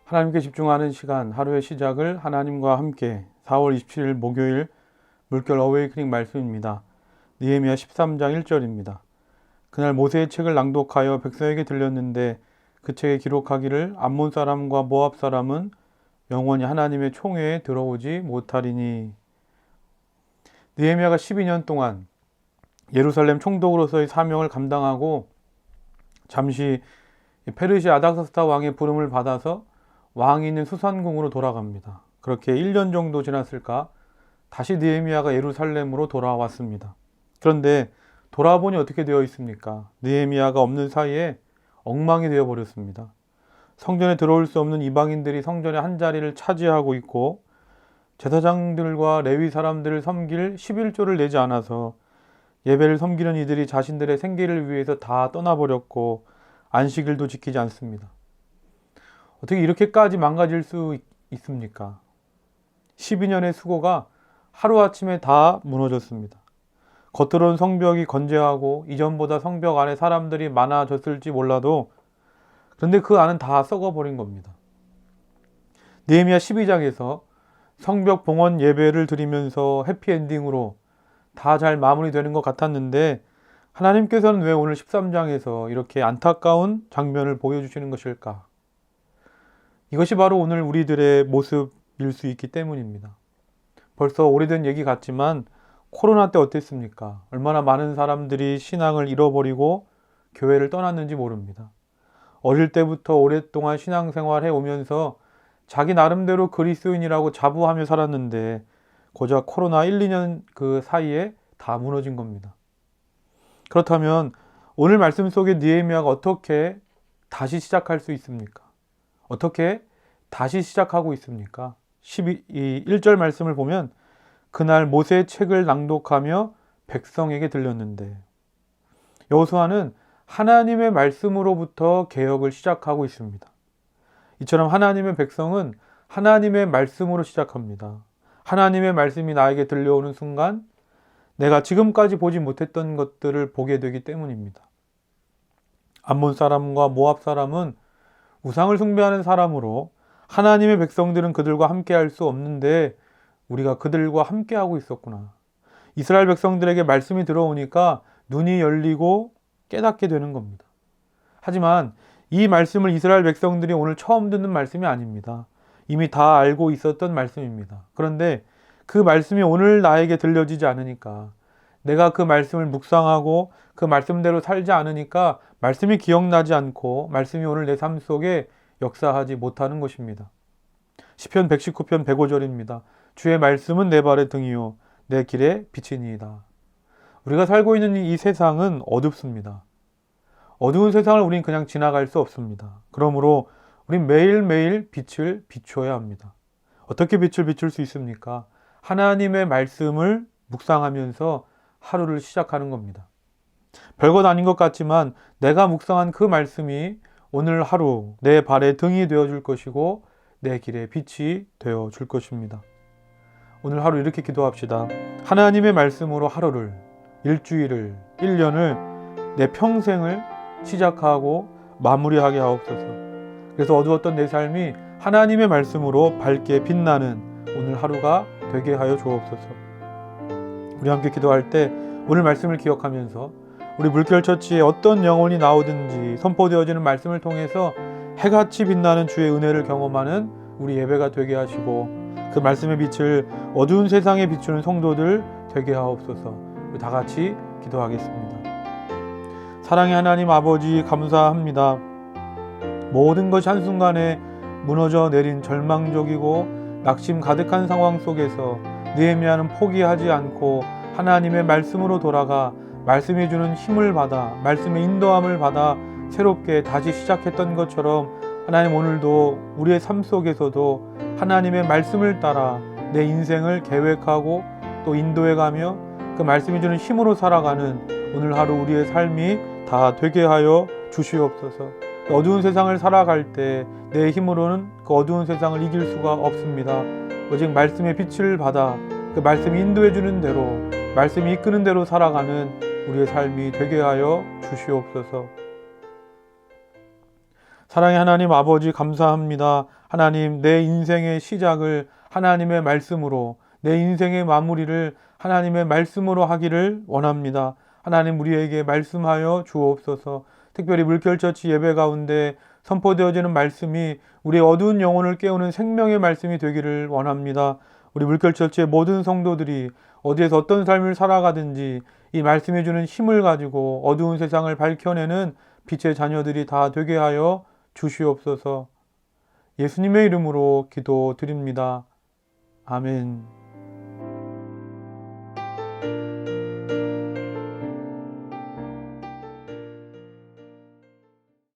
하나님께 집중하는 시간, 하루의 시작을 하나님과 함께 4월 27일 목요일 물결 어웨이크닝 말씀입니다. 느헤미야 13장 1절입니다. 그날 모세의 책을 낭독하여 백성에게 들렸는데 그 책에 기록하기를 암몬 사람과 모압 사람은 영원히 하나님의 총회에 들어오지 못하리니. 느헤미야가 12년 동안 예루살렘 총독으로서의 사명을 감당하고 잠시 페르시아 아닥사스다 왕의 부름을 받아서 왕이 있는 수산궁으로 돌아갑니다. 그렇게 1년 정도 지났을까 다시 느헤미야가 예루살렘으로 돌아왔습니다. 그런데 돌아보니 어떻게 되어 있습니까? 느헤미야가 없는 사이에 엉망이 되어버렸습니다. 성전에 들어올 수 없는 이방인들이 성전의 한 자리를 차지하고 있고 제사장들과 레위 사람들을 섬길 11조를 내지 않아서 예배를 섬기는 이들이 자신들의 생계를 위해서 다 떠나버렸고 안식일도 지키지 않습니다. 어떻게 이렇게까지 망가질 수 있습니까? 12년의 수고가 하루아침에 다 무너졌습니다. 겉으로는 성벽이 건재하고 이전보다 성벽 안에 사람들이 많아졌을지 몰라도 그런데 그 안은 다 썩어버린 겁니다. 느헤미야 12장에서 성벽 봉헌 예배를 드리면서 해피엔딩으로 다 잘 마무리되는 것 같았는데 하나님께서는 왜 오늘 13장에서 이렇게 안타까운 장면을 보여주시는 것일까? 이것이 바로 오늘 우리들의 모습일 수 있기 때문입니다. 벌써 오래된 얘기 같지만 코로나 때 어땠습니까? 얼마나 많은 사람들이 신앙을 잃어버리고 교회를 떠났는지 모릅니다. 어릴 때부터 오랫동안 신앙생활 해오면서 자기 나름대로 그리스도인이라고 자부하며 살았는데 고작 코로나 1, 2년 그 사이에 다 무너진 겁니다. 그렇다면 오늘 말씀 속에 느헤미야가 어떻게 다시 시작할 수 있습니까? 어떻게 다시 시작하고 있습니까? 1절 말씀을 보면 그날 모세의 책을 낭독하며 백성에게 들렸는데 여호수아는 하나님의 말씀으로부터 개혁을 시작하고 있습니다. 이처럼 하나님의 백성은 하나님의 말씀으로 시작합니다. 하나님의 말씀이 나에게 들려오는 순간 내가 지금까지 보지 못했던 것들을 보게 되기 때문입니다. 암몬 사람과 모압 사람은 우상을 숭배하는 사람으로 하나님의 백성들은 그들과 함께 할 수 없는데 우리가 그들과 함께 하고 있었구나. 이스라엘 백성들에게 말씀이 들어오니까 눈이 열리고 깨닫게 되는 겁니다. 하지만 이 말씀을 이스라엘 백성들이 오늘 처음 듣는 말씀이 아닙니다. 이미 다 알고 있었던 말씀입니다. 그런데 그 말씀이 오늘 나에게 들려지지 않으니까 내가 그 말씀을 묵상하고 그 말씀대로 살지 않으니까 말씀이 기억나지 않고 말씀이 오늘 내 삶 속에 역사하지 못하는 것입니다. 시편 119편 105절입니다. 주의 말씀은 내 발의 등이요 내 길의 빛이니이다. 우리가 살고 있는 이 세상은 어둡습니다. 어두운 세상을 우린 그냥 지나갈 수 없습니다. 그러므로 우린 매일매일 빛을 비춰야 합니다. 어떻게 빛을 비출 수 있습니까? 하나님의 말씀을 묵상하면서 하루를 시작하는 겁니다. 별것 아닌 것 같지만 내가 묵상한 그 말씀이 오늘 하루 내 발의 등이 되어줄 것이고 내 길의 빛이 되어줄 것입니다. 오늘 하루 이렇게 기도합시다. 하나님의 말씀으로 하루를, 일주일을, 1년을, 내 평생을 시작하고 마무리하게 하옵소서. 그래서 어두웠던 내 삶이 하나님의 말씀으로 밝게 빛나는 오늘 하루가 되게 하여 주옵소서. 우리 함께 기도할 때 오늘 말씀을 기억하면서 우리 물결처치에 어떤 영혼이 나오든지 선포되어지는 말씀을 통해서 해같이 빛나는 주의 은혜를 경험하는 우리 예배가 되게 하시고 그 말씀의 빛을 어두운 세상에 비추는 성도들 되게 하옵소서. 우리 다 같이 기도하겠습니다. 사랑의 하나님 아버지 감사합니다. 모든 것이 한순간에 무너져 내린 절망적이고 낙심 가득한 상황 속에서 느헤미야는 포기하지 않고 하나님의 말씀으로 돌아가 말씀이 주는 힘을 받아 말씀의 인도함을 받아 새롭게 다시 시작했던 것처럼 하나님 오늘도 우리의 삶 속에서도 하나님의 말씀을 따라 내 인생을 계획하고 또 인도해가며 그 말씀이 주는 힘으로 살아가는 오늘 하루 우리의 삶이 다 되게 하여 주시옵소서. 어두운 세상을 살아갈 때 내 힘으로는 그 어두운 세상을 이길 수가 없습니다. 오직 말씀의 빛을 받아 그 말씀이 인도해 주는 대로 말씀이 이끄는 대로 살아가는 우리의 삶이 되게 하여 주시옵소서. 사랑의 하나님 아버지 감사합니다. 하나님, 내 인생의 시작을 하나님의 말씀으로, 내 인생의 마무리를 하나님의 말씀으로 하기를 원합니다. 하나님, 우리에게 말씀하여 주옵소서. 특별히 물결처치 예배 가운데 선포되어지는 말씀이 우리의 어두운 영혼을 깨우는 생명의 말씀이 되기를 원합니다. 우리 물결처치의 모든 성도들이 어디에서 어떤 삶을 살아가든지 이 말씀해 주는 힘을 가지고 어두운 세상을 밝혀내는 빛의 자녀들이 다 되게 하여 주시옵소서. 예수님의 이름으로 기도드립니다. 아멘.